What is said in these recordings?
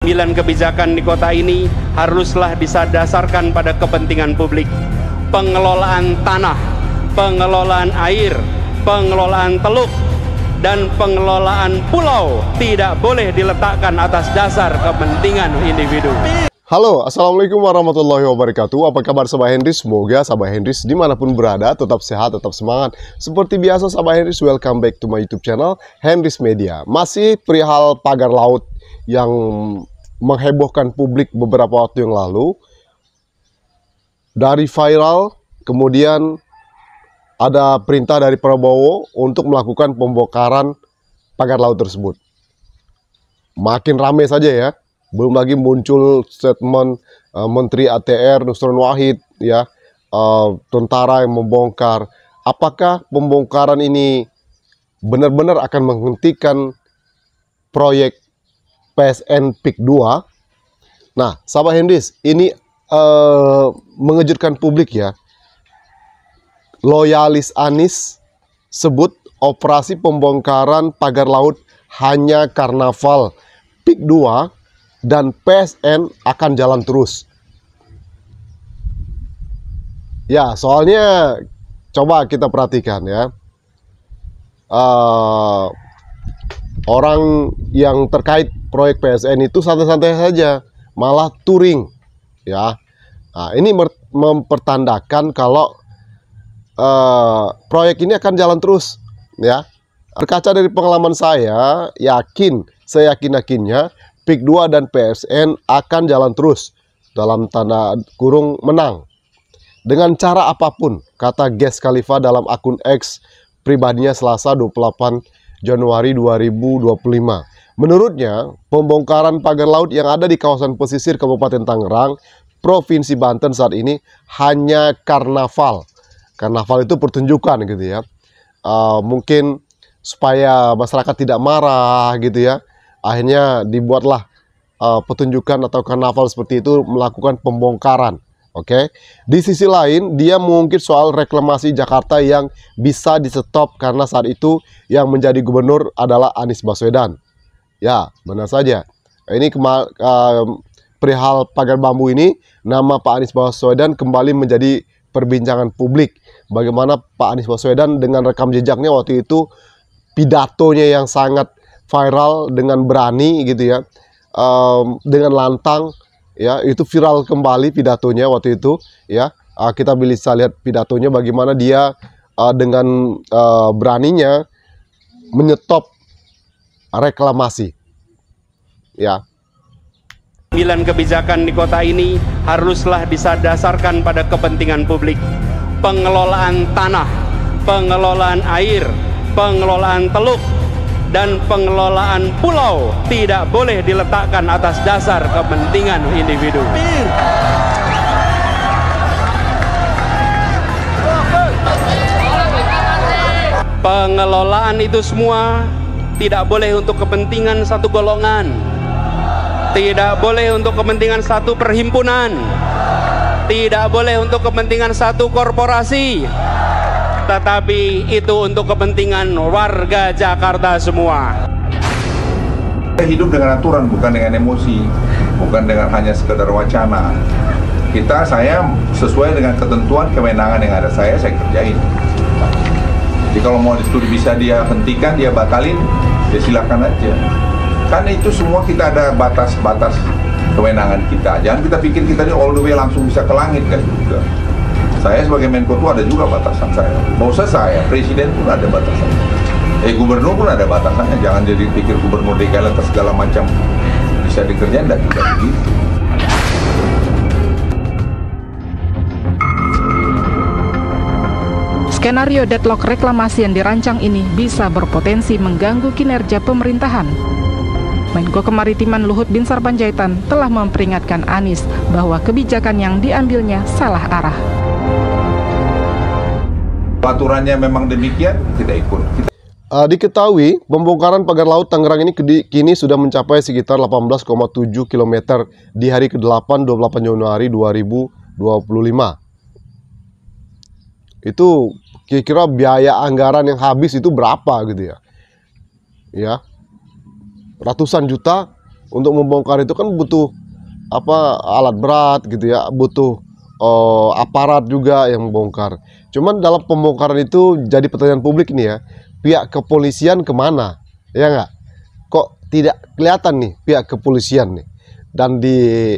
pengambilan kebijakan di kota ini haruslah disasarkan pada kepentingan publik. Pengelolaan tanah, pengelolaan air, pengelolaan teluk, dan pengelolaan pulau tidak boleh diletakkan atas dasar kepentingan individu. Halo, Assalamualaikum warahmatullahi wabarakatuh. Apa kabar Sahabat Hendris? Semoga Sahabat Hendris dimanapun berada tetap sehat, tetap semangat. Seperti biasa Sahabat Hendris, welcome back to my YouTube channel Hendris Media. Masih perihal pagar laut yang menghebohkan publik beberapa waktu yang lalu. Dari viral, kemudian ada perintah dari Prabowo untuk melakukan pembongkaran pagar laut tersebut. Makin ramai saja ya. Belum lagi muncul statement Menteri ATR Nusron Wahid ya, tentara yang membongkar. Apakah pembongkaran ini benar-benar akan menghentikan proyek PSN PIK 2? Nah, Sahabat Hendris, ini mengejutkan publik ya. Loyalis Anies sebut operasi pembongkaran pagar laut hanya karnaval. PIK 2 dan PSN akan jalan terus. Ya, soalnya coba kita perhatikan ya. Orang yang terkait proyek PSN itu santai-santai saja, malah touring ya. Nah, ini mempertandakan kalau proyek ini akan jalan terus ya. Berkaca dari pengalaman saya, seyakin-yakinnya PIK 2 dan PSN akan jalan terus, dalam tanda kurung menang. Dengan cara apapun, kata Ges Khalifa dalam akun X pribadinya Selasa 28 Januari 2025. Menurutnya, pembongkaran pagar laut yang ada di kawasan pesisir Kabupaten Tangerang, Provinsi Banten saat ini hanya karnaval. Karnaval itu pertunjukan gitu ya. Mungkin supaya masyarakat tidak marah gitu ya. Akhirnya dibuatlah pertunjukan atau karnaval seperti itu, melakukan pembongkaran. Oke. Di sisi lain, dia mengungkit soal reklamasi Jakarta yang bisa di-stop karena saat itu yang menjadi gubernur adalah Anies Baswedan. Ya, benar saja. Ini perihal pagar bambu ini, nama Pak Anies Baswedan kembali menjadi perbincangan publik. Bagaimana Pak Anies Baswedan dengan rekam jejaknya waktu itu, pidatonya yang sangat viral dengan berani gitu ya, dengan lantang ya, itu viral kembali pidatonya waktu itu ya. Kita bisa lihat pidatonya bagaimana dia dengan beraninya menyetop reklamasi ya. Pengambilan kebijakan di kota ini haruslah disasarkan pada kepentingan publik. Pengelolaan tanah, pengelolaan air, pengelolaan teluk, dan pengelolaan pulau tidak boleh diletakkan atas dasar kepentingan individu. Pengelolaan itu semua tidak boleh untuk kepentingan satu golongan, tidak boleh untuk kepentingan satu perhimpunan, tidak boleh untuk kepentingan satu korporasi, tetapi itu untuk kepentingan warga Jakarta semua. Kita hidup dengan aturan, bukan dengan emosi, bukan dengan hanya sekedar wacana. Saya sesuai dengan ketentuan kewenangan yang ada saya kerjain. Jadi kalau mau itu bisa dia hentikan, dia batalin, ya silakan aja. Karena itu semua kita ada batas-batas kewenangan kita. Jangan kita pikir kita ini all the way langsung bisa ke langit, kan juga. Saya sebagai Menko itu ada juga batasan saya. Mau saya, presiden pun ada batasannya. Gubernur pun ada batasannya. Jangan jadi pikir gubernur DKI atas segala macam bisa dikerjain, dan juga begitu. Skenario deadlock reklamasi yang dirancang ini bisa berpotensi mengganggu kinerja pemerintahan. Menko Kemaritiman Luhut Binsar Panjaitan telah memperingatkan Anies bahwa kebijakan yang diambilnya salah arah. Aturannya memang demikian, kita ikut. Diketahui pembongkaran pagar laut Tangerang ini kini sudah mencapai sekitar 18,7 km di hari ke-8 28 Januari 2025. Itu kira-kira biaya anggaran yang habis itu berapa gitu ya? Ya. Ratusan juta Untuk membongkar itu kan butuh alat berat gitu ya, butuh aparat juga yang membongkar. Cuman dalam pembongkaran itu jadi pertanyaan publik nih ya, pihak kepolisian kemana, ya nggak? Kok tidak kelihatan nih pihak kepolisian nih? Dan di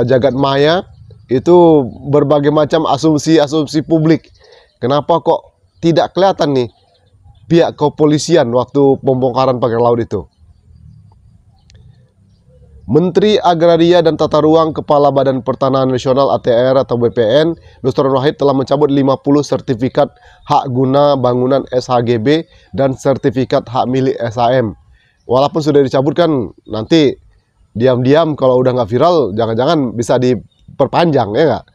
jagat maya itu berbagai macam asumsi publik. Kenapa kok tidak kelihatan nih pihak kepolisian waktu pembongkaran pagar laut itu? Menteri Agraria dan Tata Ruang Kepala Badan Pertanahan Nasional ATR atau BPN, Nusron Wahid telah mencabut 50 sertifikat hak guna bangunan SHGB dan sertifikat hak milik SHM. Walaupun sudah dicabut kan nanti diam-diam kalau udah nggak viral jangan-jangan bisa diperpanjang, ya nggak?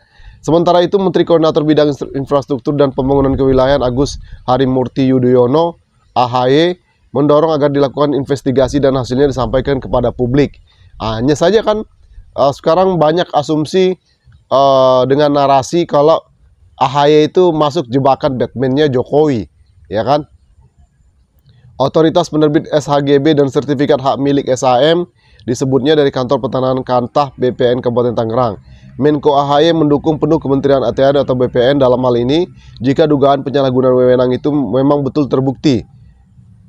Sementara itu Menteri Koordinator Bidang Infrastruktur dan Pembangunan Kewilayahan Agus Harimurti Yudhoyono (AHY) mendorong agar dilakukan investigasi dan hasilnya disampaikan kepada publik. Hanya saja kan sekarang banyak asumsi dengan narasi kalau AHY itu masuk jebakan Batman-nya Jokowi, ya kan? Otoritas penerbit SHGB dan sertifikat hak milik SHM disebutnya dari Kantor Pertanahan Kantah BPN Kabupaten Tangerang. Menko AHY mendukung penuh Kementerian ATR atau BPN dalam hal ini jika dugaan penyalahgunaan wewenang itu memang betul terbukti.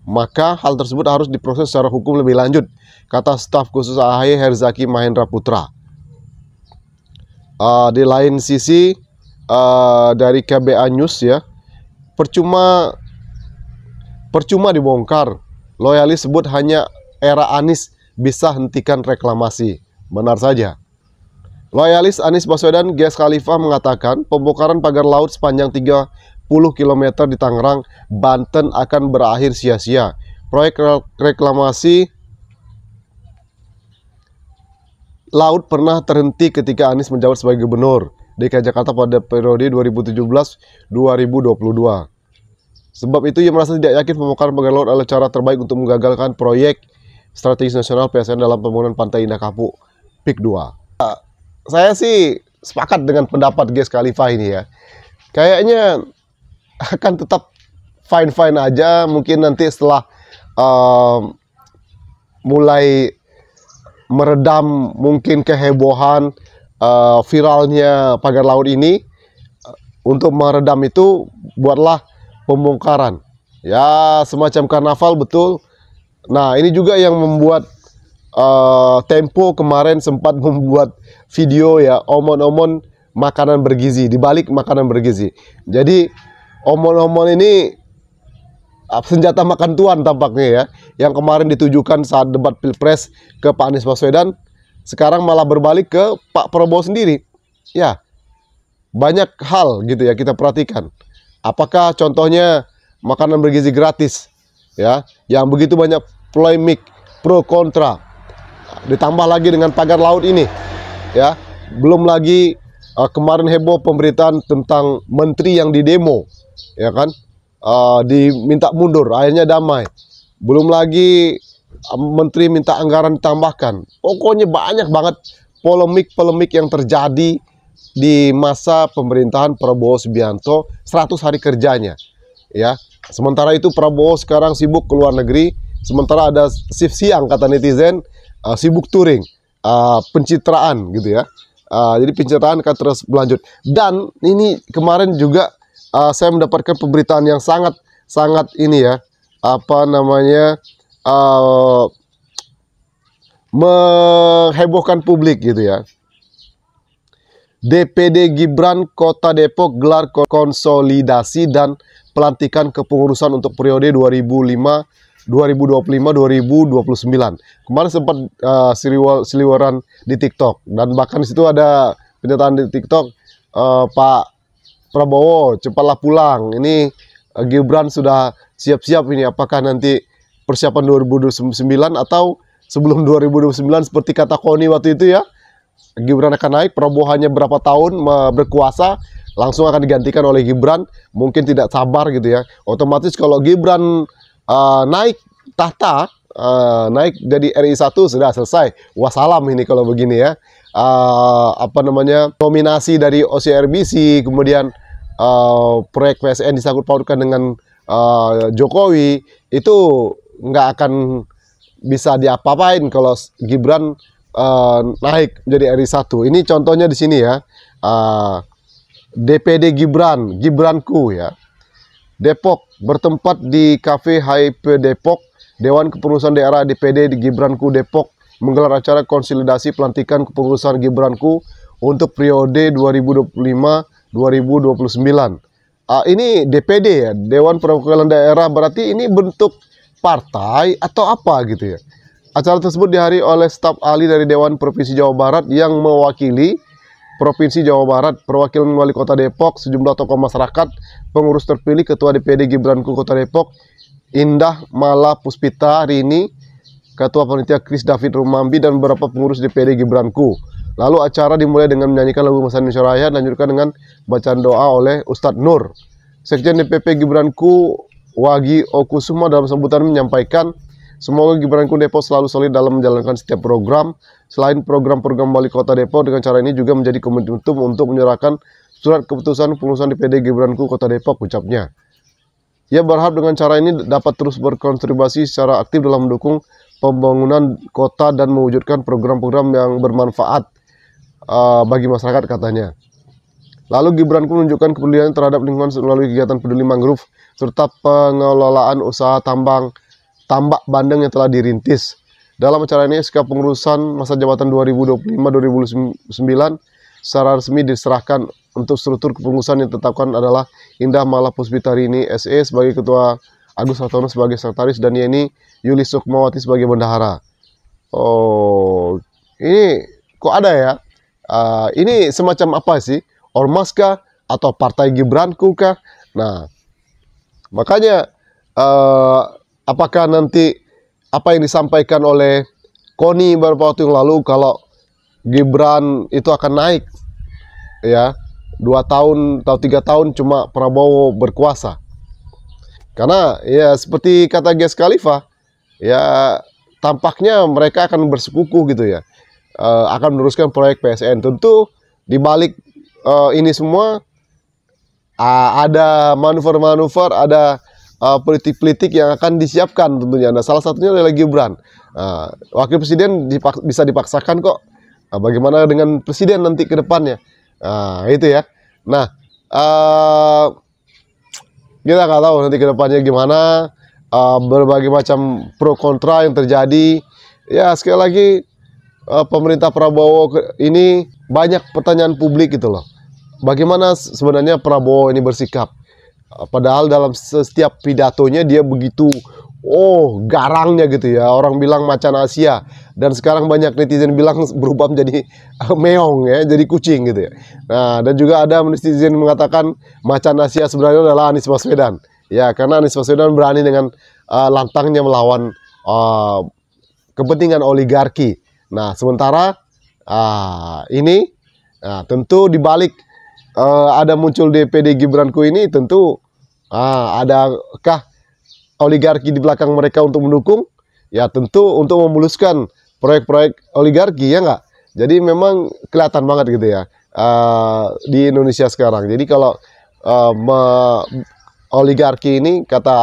Maka hal tersebut harus diproses secara hukum lebih lanjut, kata staf khusus AHY Herzaki Mahendra Putra. Di lain sisi dari KBA News ya, percuma dibongkar. Loyalis sebut hanya era Anies bisa hentikan reklamasi. Benar saja. Loyalis Anies Baswedan Ges Khalifah mengatakan pembongkaran pagar laut sepanjang 30 km di Tangerang, Banten akan berakhir sia-sia. Proyek reklamasi laut pernah terhenti ketika Anies menjabat sebagai gubernur DKI Jakarta pada periode 2017-2022. Sebab itu ia merasa tidak yakin pembongkaran pagar laut adalah cara terbaik untuk menggagalkan proyek strategis nasional PSN dalam pembangunan Pantai Indah Kapuk PIK 2. Saya sih sepakat dengan pendapat Ges Khalifah ini ya. Kayaknya akan tetap fine-fine aja. Mungkin nanti setelah mulai meredam mungkin kehebohan viralnya pagar laut ini, untuk meredam itu buatlah pembongkaran. Ya semacam karnaval betul. Nah ini juga yang membuat Tempo kemarin sempat membuat video ya, omon-omon makanan bergizi, dibalik makanan bergizi. Jadi omon-omon ini senjata makan tuan tampaknya ya, yang kemarin ditujukan saat debat Pilpres ke Pak Anies Baswedan, sekarang malah berbalik ke Pak Prabowo sendiri. Ya, banyak hal gitu ya kita perhatikan. Apakah contohnya makanan bergizi gratis ya, yang begitu banyak polemik pro kontra, ditambah lagi dengan pagar laut ini ya, belum lagi kemarin heboh pemberitaan tentang menteri yang didemo ya kan, diminta mundur akhirnya damai, belum lagi menteri minta anggaran ditambahkan. Pokoknya banyak banget polemik yang terjadi di masa pemerintahan Prabowo Subianto 100 hari kerjanya ya. Sementara itu Prabowo sekarang sibuk ke luar negeri, sementara ada shift siang kata netizen, sibuk touring, pencitraan gitu ya. Jadi pencitraan akan terus berlanjut. Dan ini kemarin juga saya mendapatkan pemberitaan yang sangat ini ya, menghebohkan publik gitu ya. DPD Gibran Kota Depok gelar konsolidasi dan pelantikan kepengurusan untuk periode 2025-2029. Kemarin sempat seliweran di TikTok, dan bahkan di situ ada pernyataan di TikTok, Pak Prabowo cepatlah pulang. Ini Gibran sudah siap-siap ini, apakah nanti persiapan 2029 atau sebelum 2029 seperti kata Koni waktu itu ya. Gibran akan naik, Prabowo hanya berapa tahun berkuasa, langsung akan digantikan oleh Gibran. Mungkin tidak sabar gitu ya. Otomatis kalau Gibran naik tahta, naik jadi RI 1 sudah selesai. Wassalam ini kalau begini ya. Nominasi dari OCRBC, kemudian proyek PSN disangkut pautkan dengan Jokowi, itu nggak akan bisa diapa-apain kalau Gibran naik menjadi RI 1. Ini contohnya di sini ya. DPD Gibranku ya. Depok bertempat di Cafe HP Depok. Dewan Kepengurusan Daerah DPD di Gibranku Depok menggelar acara konsolidasi pelantikan kepengurusan Gibranku untuk periode 2025-2029. Ini DPD ya, Dewan Perwakilan Daerah, berarti ini bentuk partai atau apa gitu ya. Acara tersebut dihadiri oleh staf ahli dari Dewan Provinsi Jawa Barat yang mewakili Provinsi Jawa Barat, perwakilan Wali Kota Depok, sejumlah tokoh masyarakat, pengurus terpilih, Ketua DPD Gibranku Kota Depok, Indah Mala Puspita Rini, Ketua Panitia Kris David Rumambi, dan beberapa pengurus DPD Gibranku. Lalu acara dimulai dengan menyanyikan lagu Bangsa Indonesia Raya dan dilanjutkan dengan bacaan doa oleh Ustadz Nur. Sekjen DPP Gibranku Wagi Okusuma dalam sambutan menyampaikan, semoga Gibranku Depok selalu solid dalam menjalankan setiap program. Selain program-program Wali Kota Depok, dengan cara ini juga menjadi momentum untuk menyerahkan surat keputusan pengurusan DPD Gibranku Kota Depok, ucapnya. Ia berharap dengan cara ini dapat terus berkontribusi secara aktif dalam mendukung pembangunan kota dan mewujudkan program-program yang bermanfaat bagi masyarakat, katanya. Lalu Gibranku menunjukkan kepeduliannya terhadap lingkungan melalui kegiatan peduli mangrove serta pengelolaan usaha tambak bandeng yang telah dirintis. Dalam acara ini, SK pengurusan masa jabatan 2025-2029 secara resmi diserahkan. Untuk struktur kepengurusan yang ditetapkan adalah Indah Mala Puspita Rini SE sebagai Ketua, Agus Hartono sebagai Sekretaris, dan Yeni Yuli Sukmawati sebagai Bendahara. Oh, ini kok ada ya? Ini semacam apa sih? Ormas kah? Atau Partai Gibranku kah? Nah, makanya apakah nanti apa yang disampaikan oleh Koni beberapa waktu yang lalu kalau Gibran itu akan naik ya 2 tahun atau 3 tahun cuma Prabowo berkuasa? Karena ya seperti kata Ges Khalifa ya, tampaknya mereka akan bersekukuh gitu ya, akan meneruskan proyek PSN. Tentu di balik ini semua ada manuver-manuver, ada politik-politik yang akan disiapkan tentunya. Nah, salah satunya adalah Gibran. Wakil presiden bisa dipaksakan kok. Bagaimana dengan presiden nanti ke depannya? Itu ya. Nah, kita nggak tahu nanti ke depannya gimana. Berbagai macam pro kontra yang terjadi. Ya, sekali lagi pemerintah Prabowo ini banyak pertanyaan publik gitu loh. Bagaimana sebenarnya Prabowo ini bersikap? Padahal dalam setiap pidatonya dia begitu garangnya gitu ya. Orang bilang macan Asia, dan sekarang banyak netizen bilang berubah menjadi meong ya, jadi kucing gitu ya. Nah, dan juga ada netizen mengatakan macan Asia sebenarnya adalah Anies Baswedan. Ya, karena Anies Baswedan berani dengan lantangnya melawan kepentingan oligarki. Nah, sementara ini tentu dibalik ada muncul DPD Gibranku ini, tentu adakah oligarki di belakang mereka untuk mendukung? Ya, tentu untuk memuluskan proyek-proyek oligarki, ya nggak? Jadi memang kelihatan banget gitu ya di Indonesia sekarang. Jadi kalau oligarki ini, kata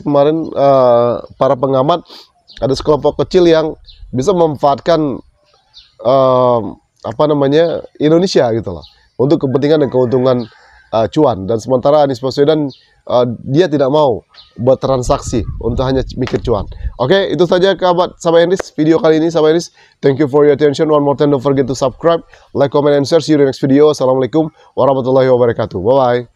kemarin para pengamat, ada sekelompok kecil yang bisa memanfaatkan Indonesia gitu loh, untuk kepentingan dan keuntungan cuan. Dan sementara Anies Baswedan dia tidak mau bertransaksi untuk hanya mikir cuan. Oke, itu saja kabar sahabat Henrys video kali ini. Sahabat Henrys, thank you for your attention. One more time, don't forget to subscribe, like, comment, and share. See you in the next video. Assalamualaikum warahmatullahi wabarakatuh. Bye bye.